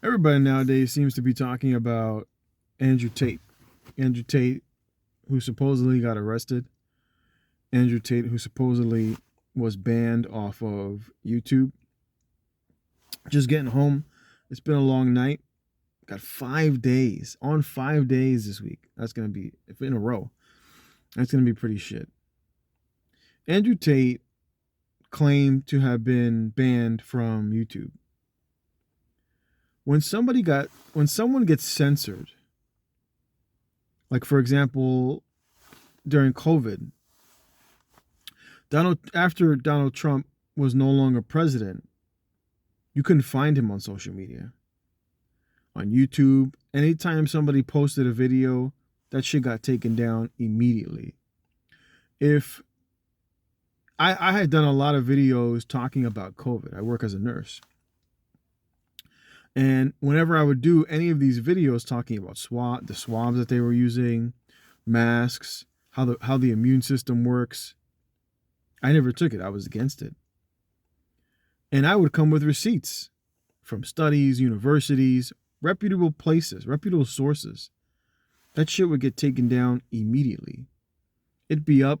Everybody nowadays seems to be talking about Andrew Tate. Andrew Tate, who supposedly got arrested. Andrew Tate, who supposedly was banned off of YouTube. Just getting home. It's been a long night. Got 5 days. On 5 days this week. That's going to be, if in a row, that's going to be pretty shit. Andrew Tate claimed to have been banned from YouTube. When someone gets censored, like for example, during COVID, after Donald Trump was no longer president, you couldn't find him on social media. On YouTube, anytime somebody posted a video, that shit got taken down immediately. If I had done a lot of videos talking about COVID. I work as a nurse. And whenever I would do any of these videos talking about the swabs that they were using, masks, how the immune system works, I never took it. I was against it. And I would come with receipts from studies, universities, reputable places, reputable sources. That shit would get taken down immediately. It'd be up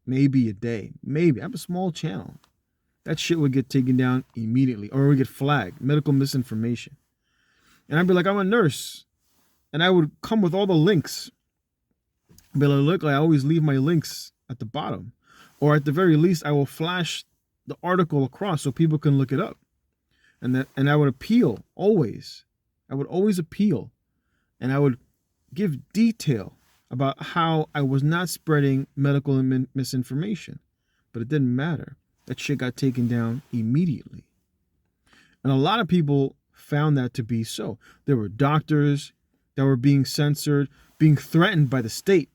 maybe a day. Maybe. I have a small channel. That shit would get taken down immediately. Or it would get flagged. Medical misinformation. And I'd be like, I'm a nurse. And I would come with all the links. But look, I always leave my links at the bottom. Or at the very least, I will flash the article across so people can look it up. And I would appeal always. I would always appeal. And I would give detail about how I was not spreading medical misinformation. But it didn't matter. That shit got taken down immediately. And a lot of people found that to be so. There were doctors that were being censored, being threatened by the state.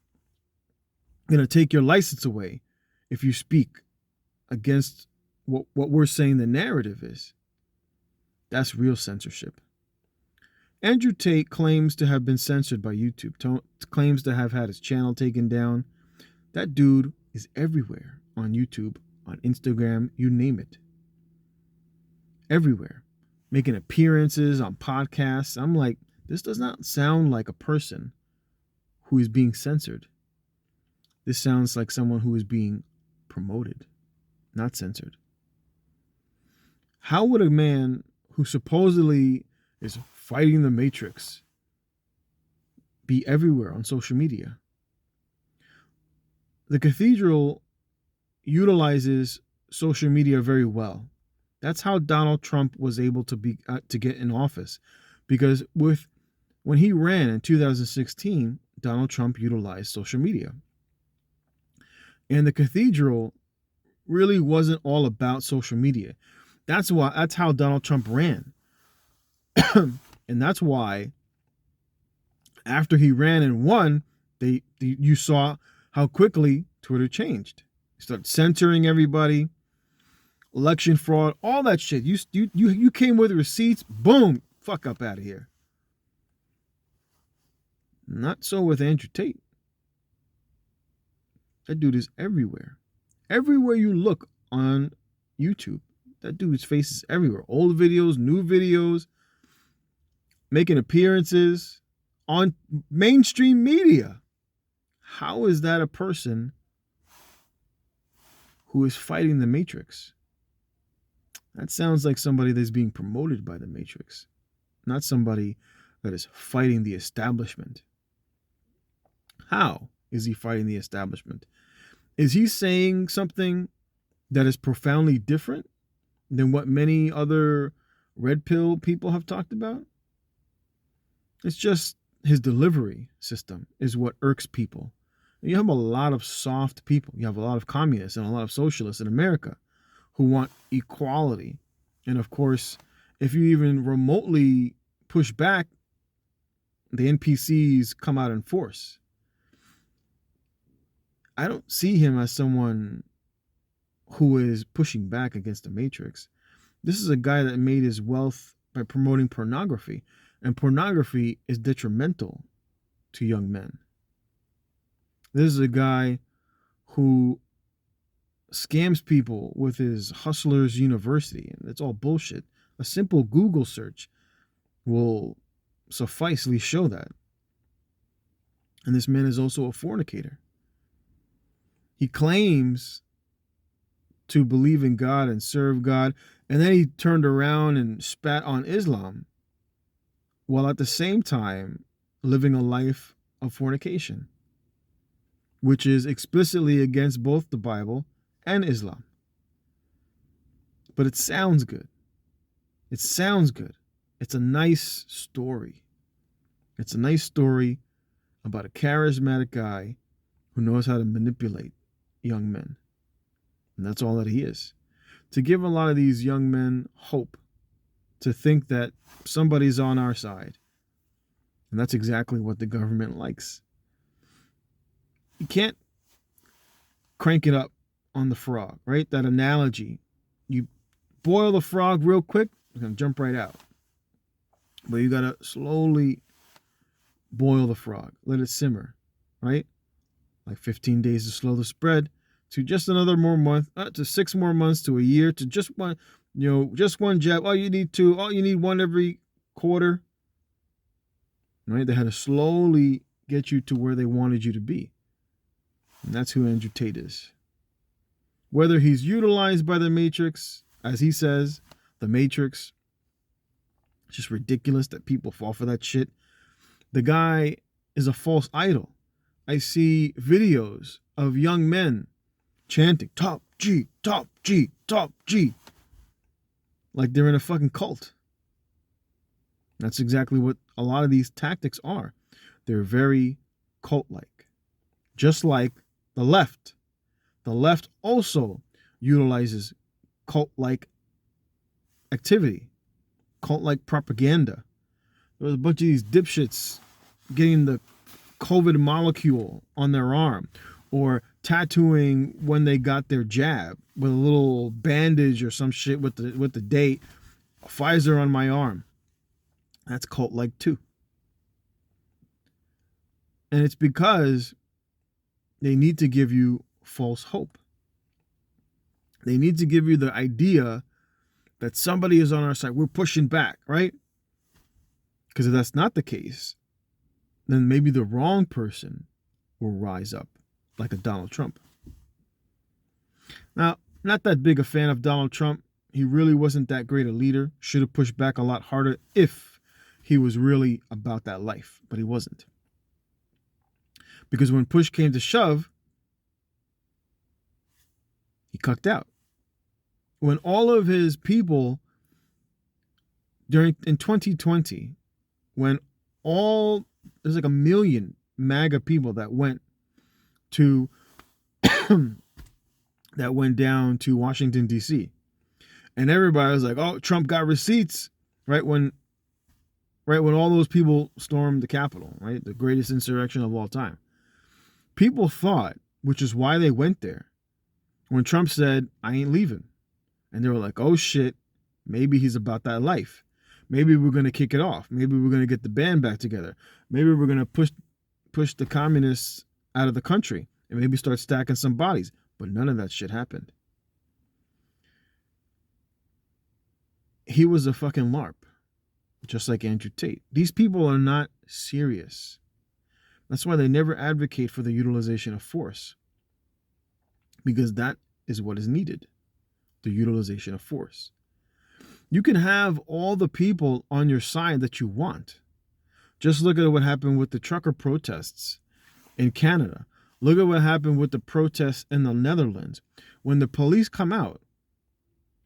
Going to take your license away if you speak against what we're saying the narrative is. That's real censorship. Andrew Tate claims to have been censored by YouTube, claims to have had his channel taken down. That dude is everywhere on YouTube, on Instagram, you name it. Everywhere. Making appearances on podcasts. I'm like, this does not sound like a person who is being censored. This sounds like someone who is being promoted, not censored. How would a man who supposedly is fighting the Matrix be everywhere on social media? The cathedral utilizes social media very well. That's how Donald Trump was able to get in office, because when he ran in 2016, Donald Trump utilized social media. And the cathedral really wasn't all about social media. That's how Donald Trump ran. And that's why after he ran and won, you saw how quickly Twitter changed. They started censoring everybody, election fraud, all that shit. You came with receipts, boom, fuck up out of here. Not so with Andrew Tate. That dude is everywhere. Everywhere you look on YouTube, that dude's face is everywhere. Old videos, new videos, making appearances on mainstream media. How is that a person who is fighting the Matrix? That sounds like somebody that's being promoted by the Matrix, not somebody that is fighting the establishment. How is he fighting the establishment? Is he saying something that is profoundly different than what many other red pill people have talked about? It's just his delivery system is what irks people. And you have a lot of soft people. You have a lot of communists and a lot of socialists in America who want equality. And of course, if you even remotely push back, the NPCs come out in force. I don't see him as someone who is pushing back against the Matrix. This is a guy that made his wealth by promoting pornography. And pornography is detrimental to young men. This is a guy who scams people with his Hustlers University. And it's all bullshit. A simple Google search will sufficely show that. And this man is also a fornicator. He claims to believe in God and serve God, and then he turned around and spat on Islam, while at the same time living a life of fornication, which is explicitly against both the Bible and Islam. But it sounds good. It sounds good. It's a nice story. It's a nice story about a charismatic guy who knows how to manipulate young men. And that's all that he is. To give a lot of these young men hope, to think that somebody's on our side. And that's exactly what the government likes. You can't crank it up on the frog, right? That analogy. You boil the frog real quick, it's going to jump right out. But you got to slowly boil the frog. Let it simmer, right? Like 15 days to slow the spread, to just another more month, to 6 more months, to a year, to just one, just one jab. Oh, you need 2. Oh, you need 1 every quarter. Right? They had to slowly get you to where they wanted you to be. And that's who Andrew Tate is. Whether he's utilized by the Matrix, as he says, the Matrix, it's just ridiculous that people fall for that shit. The guy is a false idol. I see videos of young men chanting, top G, top G, top G. Like they're in a fucking cult. That's exactly what a lot of these tactics are. They're very cult-like. Just like the left. The left also utilizes cult-like activity. Cult-like propaganda. There was a bunch of these dipshits getting the COVID molecule on their arm, or tattooing when they got their jab with a little bandage or some shit with the date, Pfizer on my arm. That's cult-like too. And it's because they need to give you false hope. They need to give you the idea that somebody is on our side. We're pushing back, right? Because if that's not the case, then maybe the wrong person will rise up, like a Donald Trump. Now, not that big a fan of Donald Trump. He really wasn't that great a leader. Should have pushed back a lot harder if he was really about that life, but he wasn't. Because when push came to shove, he cucked out. When all of his people in 2020, when there's like 1 million MAGA people that went down to Washington, D.C. And everybody was like, oh, Trump got receipts, right when all those people stormed the Capitol, right? The greatest insurrection of all time. People thought, which is why they went there, when Trump said, I ain't leaving. And they were like, oh shit, maybe he's about that life. Maybe we're going to kick it off. Maybe we're going to get the band back together. Maybe we're going to push the communists out of the country and maybe start stacking some bodies. But none of that shit happened. He was a fucking LARP, just like Andrew Tate. These people are not serious. That's why they never advocate for the utilization of force, because that is what is needed, the utilization of force. You can have all the people on your side that you want. Just look at what happened with the trucker protests in Canada. Look at what happened with the protests in the Netherlands. When the police come out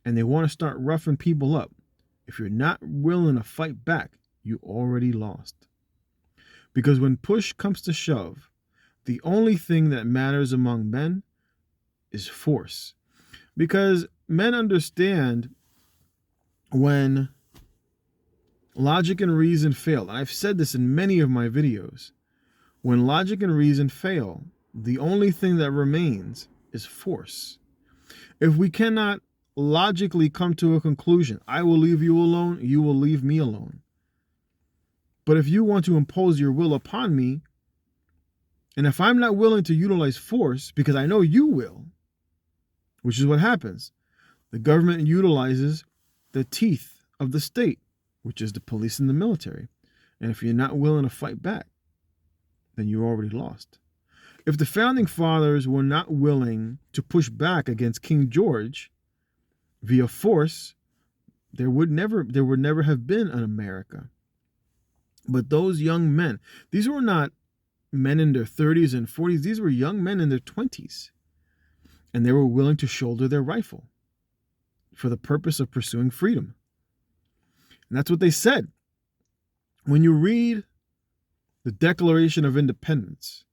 and they want to start roughing people up, if you're not willing to fight back, you already lost. Because when push comes to shove, the only thing that matters among men is force. Because men understand when logic and reason fail. And I've said this in many of my videos. When logic and reason fail, the only thing that remains is force. If we cannot logically come to a conclusion, I will leave you alone, you will leave me alone. But if you want to impose your will upon me, and if I'm not willing to utilize force, because I know you will, which is what happens, the government utilizes the teeth of the state, which is the police and the military. And if you're not willing to fight back, then you're already lost. If the founding fathers were not willing to push back against King George via force, there would never have been an America. But those young men, these were not men in their 30s and 40s, these were young men in their 20s. And they were willing to shoulder their rifle for the purpose of pursuing freedom. And that's what they said. When you read the Declaration of Independence,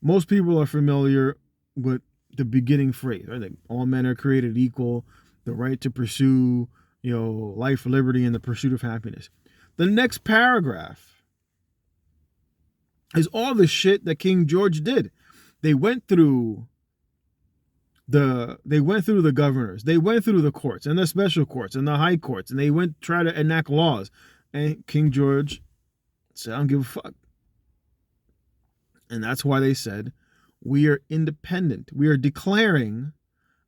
most people are familiar with the beginning phrase, right? Like, all men are created equal, the right to pursue, life, liberty, and the pursuit of happiness. The next paragraph is all the shit that King George did. They went through the governors, they went through the courts and the special courts and the high courts, and they went try to enact laws. And King George said, I don't give a fuck. And that's why they said, we are independent. We are declaring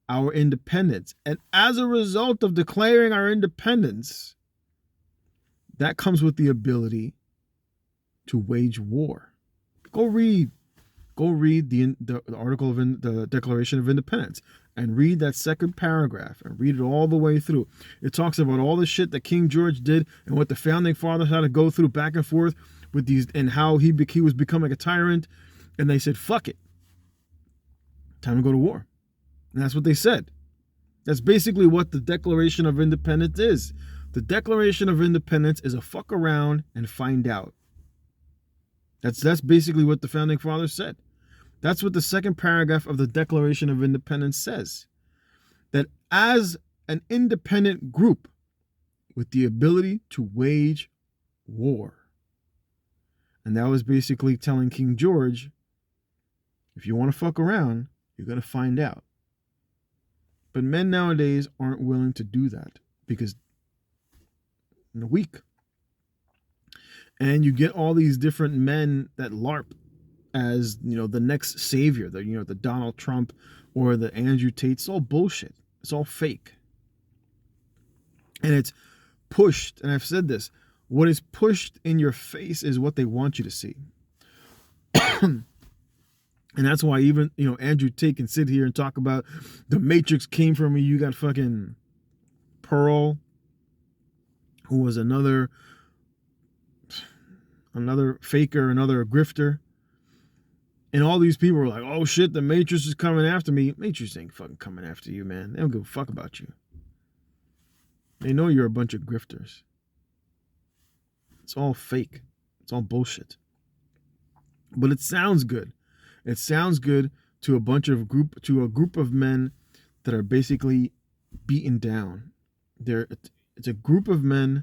our independence. And as a result of declaring our independence, that comes with the ability to wage war. Go read the article of the Declaration of Independence and read that second paragraph and read it all the way through. It talks about all the shit that King George did and what the founding fathers had to go through back and forth with these, and how he was becoming a tyrant. And they said, fuck it. Time to go to war. And that's what they said. That's basically what the Declaration of Independence is. The Declaration of Independence is a fuck around and find out. That's basically what the founding fathers said. That's what the second paragraph of the Declaration of Independence says. That as an independent group with the ability to wage war. And that was basically telling King George, if you want to fuck around, you're going to find out. But men nowadays aren't willing to do that because they're weak. And you get all these different men that LARP as, the next savior, the Donald Trump or the Andrew Tate. It's all bullshit. It's all fake. And it's pushed, and I've said this, what is pushed in your face is what they want you to see. And that's why even, Andrew Tate can sit here and talk about the Matrix came from me. You got fucking Pearl, who was another faker, another grifter. And all these people were like, oh shit, the Matrix is coming after me. Matrix ain't fucking coming after you, man. They don't give a fuck about you. They know you're a bunch of grifters. It's all fake. It's all bullshit. But it sounds good. It sounds good to a group of men that are basically beaten down. It's a group of men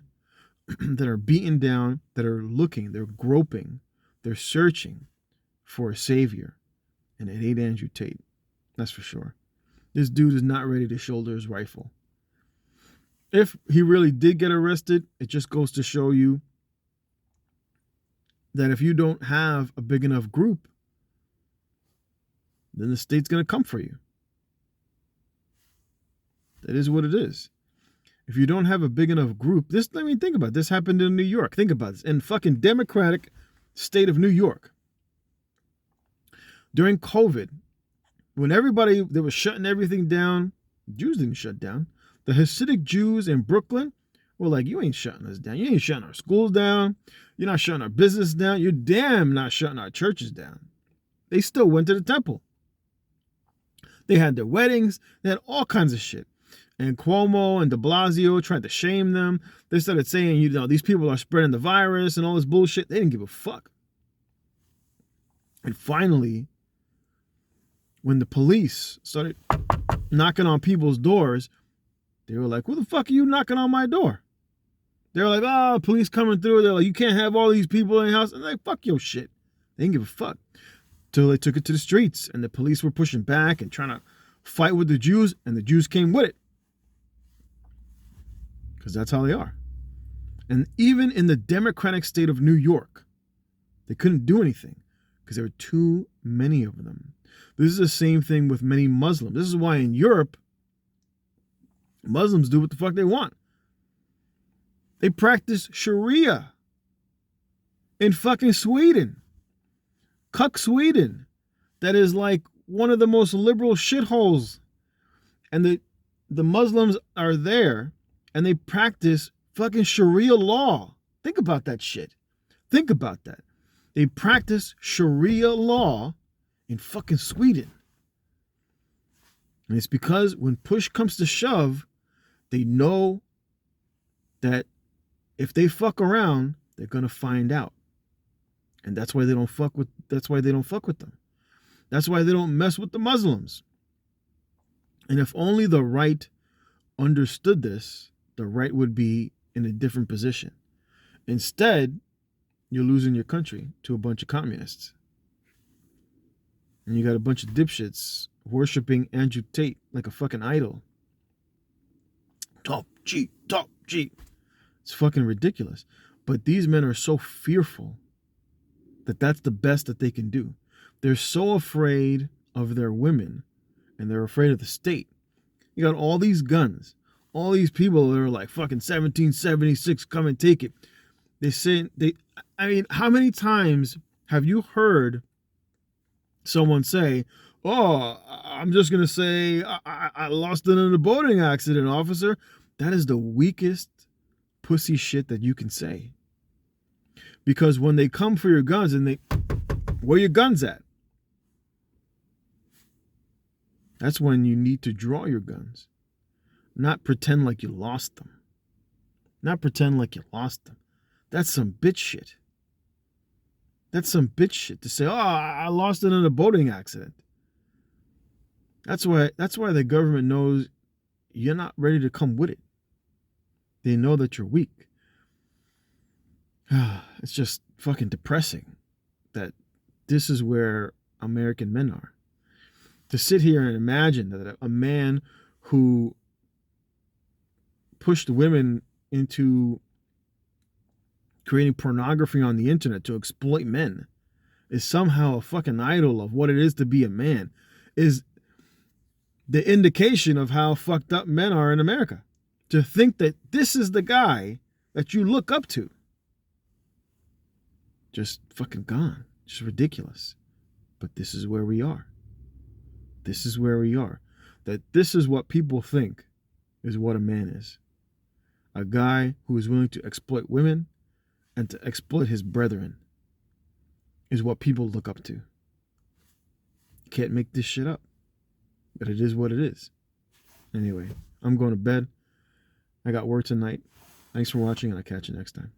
that are beaten down, that are looking, they're groping, they're searching for a savior. And it ain't Andrew Tate. That's for sure. This dude is not ready to shoulder his rifle. If he really did get arrested, it just goes to show you that if you don't have a big enough group, then the state's going to come for you. That is what it is. If you don't have a big enough group, think about it. This happened in New York. Think about this. In fucking democratic state of New York. During COVID, when they were shutting everything down, Jews didn't shut down. The Hasidic Jews in Brooklyn were like, you ain't shutting us down. You ain't shutting our schools down. You're not shutting our business down. You're damn not shutting our churches down. They still went to the temple. They had their weddings. They had all kinds of shit. And Cuomo and de Blasio tried to shame them. They started saying, these people are spreading the virus and all this bullshit. They didn't give a fuck. And finally, when the police started knocking on people's doors, they were like, who the fuck are you knocking on my door? They were like, oh, police coming through. They're like, you can't have all these people in your house. And they're like, fuck your shit. They didn't give a fuck. Till they took it to the streets, and the police were pushing back and trying to fight with the Jews, and the Jews came with it. Because that's how they are. And even in the democratic state of New York, they couldn't do anything because there were too many of them. This is the same thing with many Muslims. This is why in Europe, Muslims do what the fuck they want. They practice Sharia in fucking Sweden. Cuck Sweden. That is like one of the most liberal shitholes. And the Muslims are there and they practice fucking Sharia law. Think about that shit. Think about that. They practice Sharia law in fucking Sweden. And it's because when push comes to shove, they know that if they fuck around, they're gonna find out. And that's why they don't fuck with them. That's why they don't mess with the Muslims. And if only the right understood this, the right would be in a different position. Instead, you're losing your country to a bunch of communists. And you got a bunch of dipshits worshiping Andrew Tate like a fucking idol. Top G, top G. It's fucking ridiculous. But these men are so fearful that that's the best that they can do. They're so afraid of their women and they're afraid of the state. You got all these guns, all these people that are like fucking 1776, come and take it. How many times have you heard someone say, oh, I'm just going to say I lost it in a boating accident, officer? That is the weakest pussy shit that you can say. Because when they come for your guns and where your guns at? That's when you need to draw your guns. Not pretend like you lost them. That's some bitch shit. That's some bitch shit to say, oh, I lost it in a boating accident. That's why the government knows you're not ready to come with it. They know that you're weak. It's just fucking depressing that this is where American men are. To sit here and imagine that a man who pushed women into creating pornography on the internet to exploit men is somehow a fucking idol of what it is to be a man is the indication of how fucked up men are in America. To think that this is the guy that you look up to. Just fucking gone. Just ridiculous. But this is where we are. This is where we are. That this is what people think is what a man is. A guy who is willing to exploit women and to exploit his brethren is what people look up to. You can't make this shit up. But it is what it is. Anyway, I'm going to bed. I got work tonight. Thanks for watching, and I'll catch you next time.